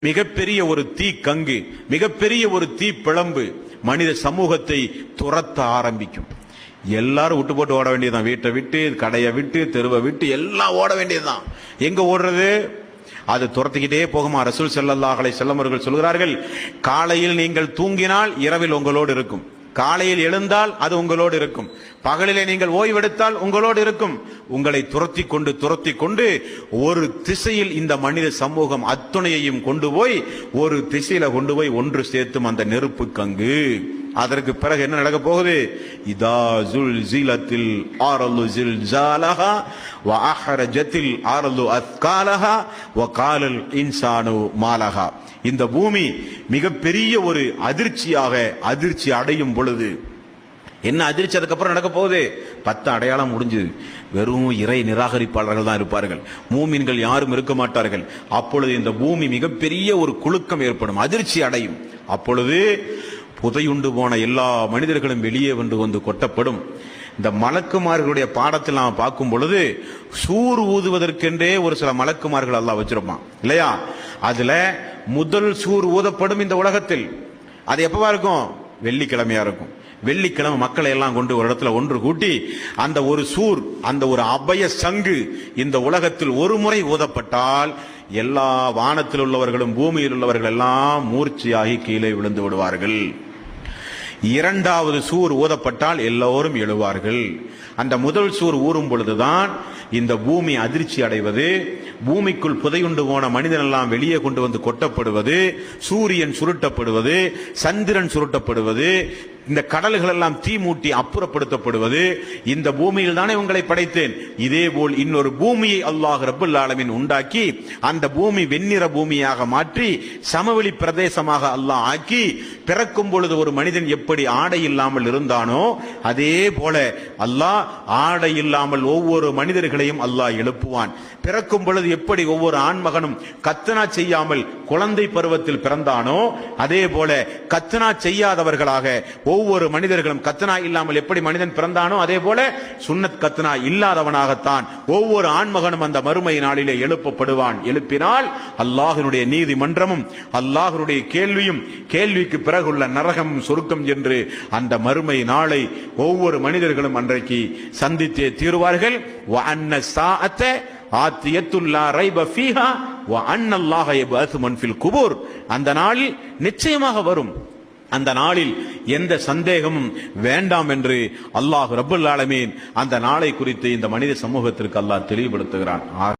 மிகப்பெரிய ஒரு தீ கங்கு, மிகப்பெரிய ஒரு தீ பிளம்பு மனித சமூகத்தை துரத்த ஆரம்பிக்கும். எல்லாரும் விட்டு போட்டு ஓட வேண்டியதுதான். வீட்டை விட்டு, கடையை விட்டு, தெருவை விட்டு எல்லாம் ஓட வேண்டியதுதான். எங்க ஓடுறது? அது துரத்திக்கிட்டே போகுமா. ரசூல் ஸல்லல்லாஹு அலைஹி வஸல்லம் அவர்கள் சொல்கிறார்கள், காலையில் நீங்கள் தூங்கினால் இரவில் உங்களோடு இருக்கும், காலையில் எழுந்தால் அது உங்களோடு இருக்கும், பகலிலே நீங்கள் ஓய்வெடுத்தால் உங்களோடு இருக்கும். உங்களை துரத்தி கொண்டு ஒரு திசையில் இந்த மனித சமூகம் அத்துணையையும் கொண்டு போய் ஒரு திசையில கொண்டு போய் ஒன்று சேர்த்தும் அந்த நெருப்பு கங்கு. அதற்கு பிறகு என்ன நடக்க போகுது? இதா ஜுல்சிலத்தில் ஆரலு ஜில்ஜாலஹா வ அஹ்ரஜத்தில் ஆரலு அஸ்காலஹா வ காலல் இன்சானு மாலஹா. இந்த பூமி மிகப்பெரிய ஒரு அதிர்ச்சி அடையும் பொழுது என்ன அதிர்ச்சி அதுக்கப்புறம் நடக்க போகுது? 10 அடையாளம் முடிஞ்சது. வெறும் இறை நிராகரிப்பாளர்கள் தான் இருப்பார்கள், மூமின்கள் யாரும் இருக்க மாட்டார்கள். அப்பொழுது இந்த பூமி மிகப்பெரிய ஒரு குலுக்கம் ஏற்படும், அதிர்ச்சி அடையும். அப்பொழுது புதையுண்டு போன எல்லா மனிதர்களும் வெளியே வந்து கொட்டப்படும். இந்த மலக்குமார்களுடைய பாடத்தில் நாம் பார்க்கும் பொழுது சூர் ஊதுவதற்கென்றே ஒரு சில மலக்குமார்கள் அல்லாஹ் வச்சிருப்பான் இல்லையா? அதுல முதல் சூர் ஊதப்படும் இந்த உலகத்தில். அது எப்பவா இருக்கும்? வெள்ளிக்கிழமையா இருக்கும். வெள்ளிக்கிழமை மக்களை எல்லாம் கொண்டு ஒரு இடத்துல ஒன்று கூட்டி அந்த ஒரு சூர், அந்த ஒரு அபய சங்கு இந்த உலகத்தில் ஒரு முறை ஊதப்பட்டால் எல்லா வானத்தில் உள்ளவர்களும் பூமியில் உள்ளவர்கள் எல்லாம் மூர்ச்சியாகி கீழே விழுந்து விடுவார்கள். இரண்டாவது சூர் ஊதப்பட்டால் எல்லோரும் எழுவார்கள். அந்த முதல் சூர் ஊறும் பொழுதுதான் இந்த பூமி அதிர்ச்சி அடைவது, பூமிக்குள் புதையுண்டு போன மனிதன் எல்லாம் வெளியே கொண்டு வந்து கொட்டப்படுவது, சூரியன் சுருட்டப்படுவது, சந்திரன் சுருட்டப்படுவது, இந்த கடல்கள் எல்லாம் தீ மூட்டி அப்புறப்படுத்தப்படுவது. இந்த பூமியில் தானே உங்களை படைத்தேன், இதே போல் இன்னொரு பூமியை அல்லாஹ் ரப்பல் ஆலமீன் உண்டாக்கி அந்த பூமி வெண்ணிற பூமியாக மாற்றி சமவெளி பிரதேசமாக அல்லாஹ் ஆக்கி, பிறக்கும் பொழுது ஒரு மனிதன் எப்படி ஆடை இல்லாமல் இருந்தானோ அதே போல அல்லாஹ் ஆடை இல்லாமல் ஒவ்வொரு மனிதர்களையும் அல்லாஹ் எழுப்புவான். பிறக்கும் பொழுது எப்படி ஒவ்வொரு ஆண்மகனும் கத்னா செய்யாமல் குழந்தை பருவத்தில் பிறந்தானோ அதே போல கத்னா செய்யாதவர்களாக ஒவ்வொரு மனிதர்களும், கத்னா இல்லாமல் எப்படி மனிதன் பிறந்தானோ அதே போல சுன்னத் கத்னா இல்லாதவனாகத்தான் ஒவ்வொரு ஆண்மகனும் அந்த மறுமை நாளிலே எழுப்பப்படுவான். எழுப்பினால் அல்லாஹ்வினுடைய நீதிமன்றமும் அல்லாஹ்வினுடைய கேள்வியும், கேள்விக்கு பிறகுள்ள நரகமும் சொர்க்கம் என்று அந்த மறுமை நாளை ஒவ்வொரு மனிதர்களும் அன்றைக்கு சந்தித்தே தீருவார்கள். வ அன்ன ஸாஅத ஆத்தியத்துல் லா ரைப ஃபீஹா வ அன்னல்லாஹ யபஅது மன் ஃபில் குபூர். அந்த நாளில் நிச்சயமாக வரும், அந்த நாளில் எந்த சந்தேகமும் வேண்டாம் என்று அல்லாஹ் ரப்பல் ஆலமீன் அந்த நாளை குறித்து இந்த மனித சமூகத்திற்கு அல்லாஹ் தெளிவுபடுத்துகிறான்.